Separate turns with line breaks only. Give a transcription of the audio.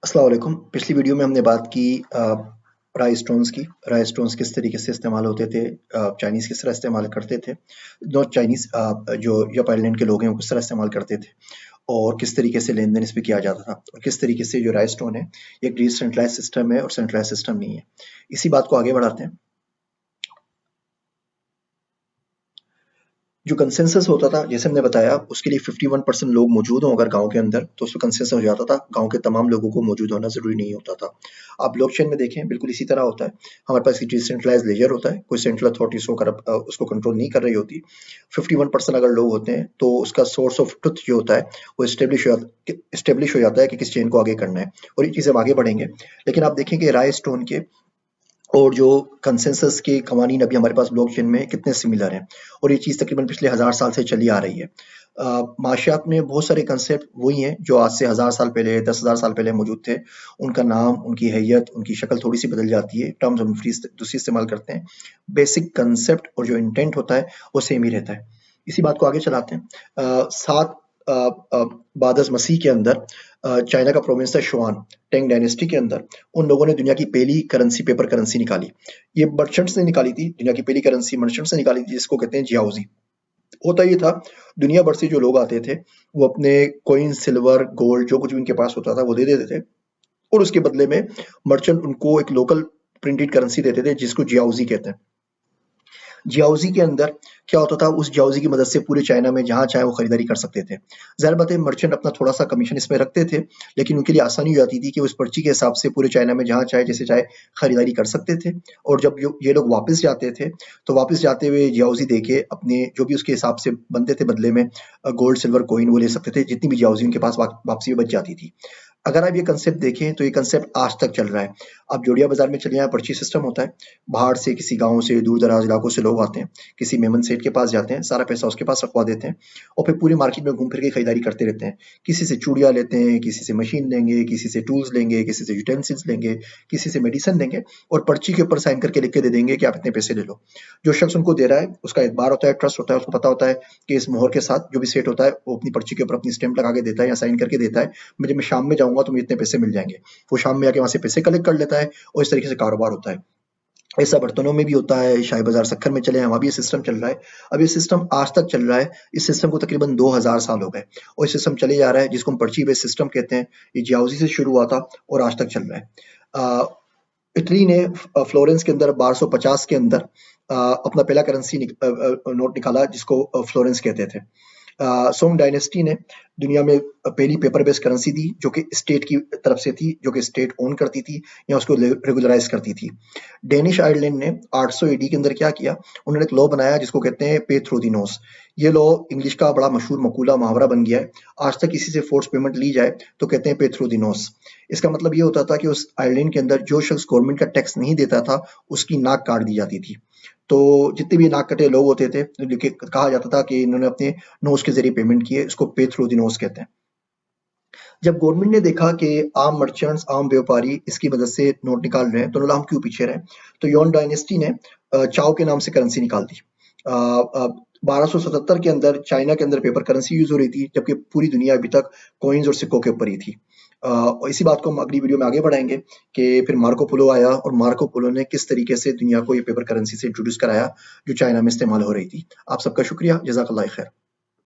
अस्सलाम वालेकुम। पिछली वीडियो में हमने बात की राय स्टोन्स किस तरीके से इस्तेमाल होते थे, चाइनीज़ किस तरह इस्तेमाल करते थे, नॉट चाइनीज़, जो जब आइलैंड के लोग हैं वो किस तरह इस्तेमाल करते थे और किस तरीके से लेन-देन इस पे किया जाता था और किस तरीके से जो राय स्टोन है, ये एक डिसेंट्रलाइज़्ड सिस्टम है और सेंट्रलाइज़्ड सिस्टम नहीं है। इसी बात को आगे बढ़ाते हैं। जो कंसेंसस होता था, जैसे हमने बताया, उसके लिए 51% लोग मौजूद हों अगर गाँव के अंदर, तो उसमें कंसेंसस हो जाता था। गाँव के तमाम लोगों को मौजूद होना ज़रूरी नहीं होता था। आप ब्लॉकचेन में देखें, बिल्कुल इसी तरह होता है। हमारे पास एक डिसेंट्रलाइज़्ड लेजर होता है, कोई सेंट्रल अथॉरिटी उसको कंट्रोल नहीं कर रही होती। 51% अगर लोग होते हैं, तो उसका सोर्स ऑफ ट्रुथ जो होता है, वो एस्टेब्लिश हो जाता है कि किस चेन को आगे करना है और ये चीज़ें हम आगे बढ़ेंगे। लेकिन आप देखेंगे राय स्टोन के और जो कंसेंसस के कवानीन अभी हमारे पास ब्लॉकचेन में कितने सिमिलर हैं और ये चीज़ तकरीबन पिछले 1000 साल से चली आ रही है। माशियात में बहुत सारे कंसेप्ट वही हैं जो आज से 1000 साल पहले, 10,000 साल पहले मौजूद थे। उनका नाम, उनकी हैयत, उनकी शक्ल थोड़ी-सी बदल जाती है, टर्म्स हम दूसरी इस्तेमाल करते हैं। बेसिक कंसेप्ट और जो इंटेंट होता है, वो सेम ही रहता है। इसी बात को आगे चलाते हैं। 7 अ बाद मसीह के अंदर चाइना का प्रोविंस था शुआन, टेंग डायनेस्टी के अंदर उन लोगों ने दुनिया की पहली करेंसी, पेपर करेंसी निकाली। ये मर्चेंट्स ने निकाली थी, दुनिया की पहली करेंसी मर्चेंट्स ने निकाली थी, जिसको कहते हैं जियाओजी। होता ये था, दुनिया भर से जो लोग आते थे, वो अपने कॉइन, सिल्वर, गोल्ड जो कुछ भी उनके पास होता था, वो दे देते थे और उसके बदले में मर्चेंट उनको एक लोकल प्रिंटेड करेंसी देते थे, जिसको जियाओजी कहते हैं। जियाओजी के अंदर क्या होता था, उस जियाओजी की मदद से पूरे चाइना में जहाँ चाहे वो खरीदारी कर सकते थे। ज़ाहिर बात है मर्चेंट अपना थोड़ा-सा कमीशन इसमें रखते थे, लेकिन उनके लिए आसानी हो जाती थी कि उस पर्ची के हिसाब से पूरे चाइना में जहाँ चाहे, जैसे चाहे खरीदारी कर सकते थे और जब ये लोग वापस जाते थे, तो वापस जाते हुए जियाओजी देके अपने जो भी उसके हिसाब से बनते थे बदले में गोल्ड, सिल्वर, कॉइन वो ले सकते थे, जितनी भी जियाओजी उनके पास वापसी में बच जाती थी। अगर आप ये कंसेप्ट देखें तो ये कंसेप्ट आज तक चल रहा है। आप जोड़िया बाज़ार में चले जाएँ, पर्ची सिस्टम होता है। बाहर से किसी गाँव से, दूर-दराज इलाकों से लोग आते हैं, किसी मेमन सेठ के पास जाते हैं, सारा पैसा उसके पास रखवा देते हैं और फिर पूरी मार्केट में घूम फिर के खरीदारी करते रहते हैं। किसी से चूड़ियाँ लेते हैं, किसी से मशीन लेंगे, किसी से टूल्स लेंगे, किसी से यूटेंसिल्स लेंगे, किसी से मेडिसिन लेंगे और पर्ची के ऊपर साइन करके लिख के दे देंगे कि आप इतने पैसे ले लो। जो शख्स उनको दे रहा है, उसका एतबार होता है, ट्रस्ट होता है, उसको पता होता है कि इस मोहर के साथ जो भी सेठ होता है, वो अपनी पर्ची के ऊपर अपनी स्टैम्प लगा के देता है या साइन करके देता है। जब मैं शाम में जाऊँगा तो मुझे इतने पैसे मिल जाएँगे। वो शाम में आके वहाँ से पैसे कलेक्ट कर लेता है और इस तरीके से कारोबार होता है। ऐसा बर्तनों में भी होता है, शाही बाज़ार सक्खर में चले हैं, वहाँ भी ये सिस्टम चल रहा है। अब ये सिस्टम आज तक चल रहा है, इस सिस्टम को तकरीबन 2000 साल हो गए और ये सिस्टम चले जा रहा है, जिसको हम पर्ची बेस्ड सिस्टम कहते हैं। ये जियाओजी से शुरू हुआ था और आज तक चल रहा है। इटली ने फ्लोरेंस के अंदर 1250 के अंदर अपना पहला करेंसी नोट निकाला, जिसको फ्लोरेंस कहते थे। सोंग डायनेस्टी ने दुनिया में पहली पेपर बेस्ड करेंसी दी, जो कि स्टेट की तरफ से थी, जो कि स्टेट ओन करती थी या उसको रेगुलराइज करती थी। डेनिश आयरलैंड ने 800 एडी के अंदर क्या किया, उन्होंने एक लॉ बनाया जिसको कहते हैं पे थ्रू द नोज। ये लॉ इंग्लिश का बड़ा मशहूर मकूला मुहावरा बन गया है। आज तक किसी से फोर्स पेमेंट ली जाए तो कहते हैं पे थ्रू द नोज। इसका मतलब ये होता था कि उस आयरलैंड के अंदर जो शख्स गवर्नमेंट का टैक्स नहीं देता था, उसकी नाक काट दी जाती थी। तो जितने भी नाक कटे लोग होते थे, कहा जाता था कि इन्होंने अपने नोज के जरिए पेमेंट की है, इसको पे थ्रू द नोज कहते हैं। जब गवर्नमेंट ने देखा कि आम मर्चेंट्स, आम व्यापारी इसकी मदद से नोट निकाल रहे हैं, तो उन्होंने हम क्यों पीछे रहे, तो योन डायनेस्टी ने चाओ के नाम से करेंसी निकाल दी। 1277 के अंदर चाइना के अंदर पेपर करेंसी यूज हो रही थी, जबकि पूरी दुनिया अभी तक कॉइन्स और सिक्कों के ऊपर ही थी। और इसी बात को हम अगली वीडियो में आगे बढ़ाएंगे कि फिर मार्को पोलो आया और मार्को पोलो ने किस तरीके से दुनिया को ये पेपर करेंसी से इंट्रोड्यूस कराया, जो चाइना में इस्तेमाल हो रही थी। आप सबका शुक्रिया, जज़ाकल्लाह खैर।